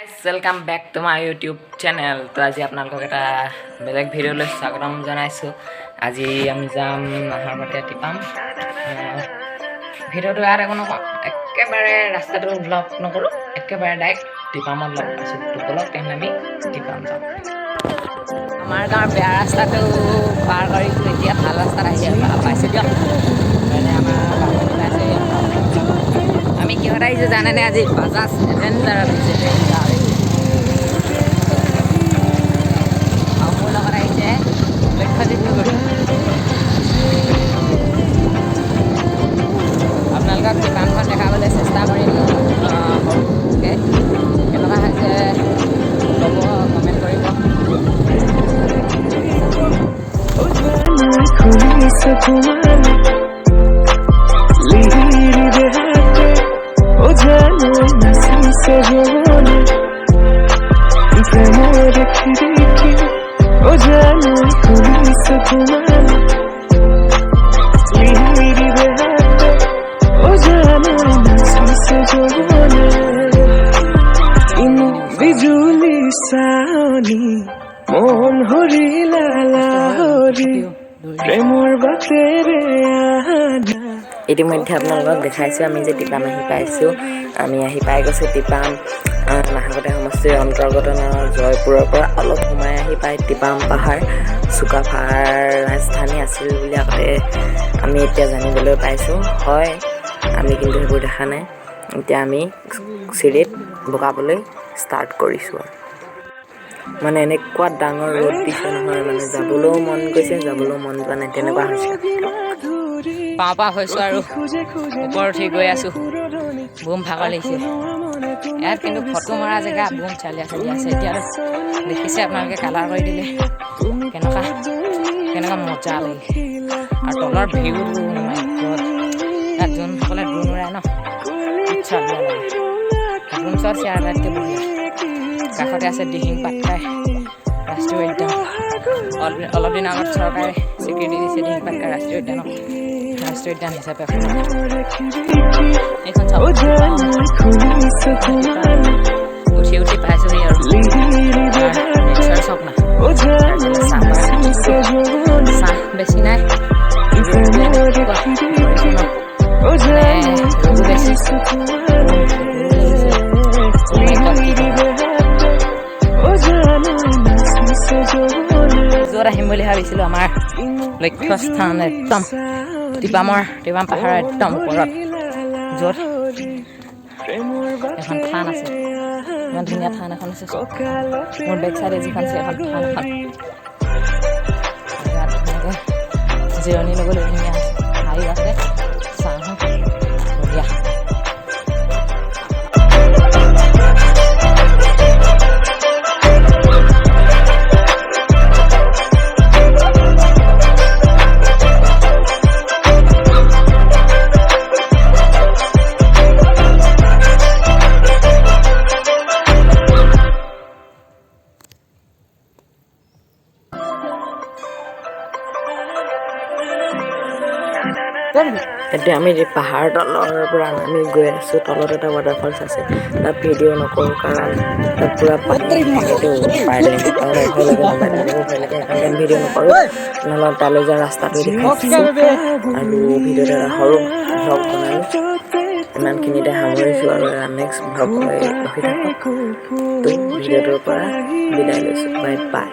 Welcome back to my YouTube channel. तो आज आपलोक eight बेलेग भिडिओ स्वागतम जानाइছো। आज आमी जाम नाहरबाटी टिपाम भिडिओ यार एकेबारे रास्ता ब्लग नकरो एकेबारे डायरेक्ट टिपामत लग पाइছো तो ब्लग तेन आमी टिपाम जाम। आमार गाँवर बेया रास्ता पार करी एतिया ভাল रास्ता पाइছে दियक মানে আমাৰ গাঁৱত আছে। আমি কিহত আহিছো জানেনে? আজি বাজাজ এভেঞ্জাৰ ভিজিটিং গাড়ী মোৰ লগত আহিছে লক্ষ্যজিৎ গগৈ। আপোনালোকক দোকানখন দেখাবলৈ চেষ্টা কৰিম। কেনেকুৱা হৈছে ক'ব, কমেণ্ট কৰিব। মন হৰিলা লাহৰি প্ৰেমৰ বাটেৰে ইতিমধ্যে আপোনালোকক দেখাইছোঁ আমি যে টিপাম আহি পাইছোঁ। আমি আহি পাই গৈছোঁ টিপাম নাহৰকটীয়া সমষ্টিৰ অন্তৰ্গত জয়পুৰৰ পৰা অলপ সোমাই আহি পাই টিপাম পাহাৰ চুকাফাৰ ৰাজধানী আছিল বুলি আগতে আমি এতিয়া জানিবলৈ পাইছোঁ। হয়, আমি কিন্তু সেইবোৰ দেখা নাই। এতিয়া আমি চিৰিত বগাবলৈ ষ্টাৰ্ট কৰিছোঁ। মানে এনেকুৱা ডাঙৰ ৰ'দ দিছে নহয়, মানে যাবলৈও মন গৈছে, যাবলৈও মন যোৱা নাই, তেনেকুৱা হৈছে। পাওঁ হৈছোঁ আৰু ওপৰত উঠি গৈ আছোঁ। বুম ভাগৰ লাগিছে। ইয়াত কিন্তু ফটো মৰা জেগা বুম চালি আছে এতিয়া দেখিছে আপোনালোকে কালাৰ কৰি দিলে কেনেকুৱা মজা লাগে। আৰু তলৰ ভিউটো তাত যোনসকলে ড্ৰোন উৰাই ন চালিয়া লাগে। ড্ৰোন শ্বট শ্বেয়াৰ আটাইতকৈ বঢ়িয়া। কাষতে আছে দিহিং পাটকাই ৰাষ্ট্ৰীয় উদ্যান। অলপ দিন আগত চৰকাৰে স্বীকৃতি দিছে দিহিং পাটকাই ৰাষ্ট্ৰীয় উদ্যানক ৰাষ্ট্ৰীয় উদ্যান হিচাপে। এইখন চাব উঠি উঠি পাইছোহি আৰু নেচাৰ চাওক না। চাহ বেছি নাই, য'ত আহিম বুলি ভাবিছিলোঁ আমাৰ লক্ষ্যস্থান একদম টিপাম পাহাৰৰ একদম ওপৰত, য'ত এখন থান আছে। ইমান ধুনীয়া থান এখন আছে। মোৰ বেক চাইডে যিখন আছে এখন থান এখন জিৰণি ল'বলৈ ধুনীয়া ঠাইও আছে। চাহো বঢ়িয়া। এতিয়া আমি পাহাৰ তলৰ পৰা নামি গৈ আছোঁ। তলত এটা ৱাটাৰফলছ আছে, তাত ভিডিঅ' নকৰোঁ কাৰণ তাত পূৰা পানী থাকেতো সেইকাৰণে ভিডিঅ' নকৰোঁ। নহ'লে তালৈ যোৱা ৰাস্তাটো দেখাইছোঁ আৰু ভিডিঅ'ত এটা সৰু ভ্লগ বনালোঁ। ইমানখিনিতে সামৰিছোঁ আৰু নেক্সট ভ্লগ ৰখি থাকক। তো ভিডিঅ'টোৰ পৰা বিদায় লৈছোঁ। Bye bye.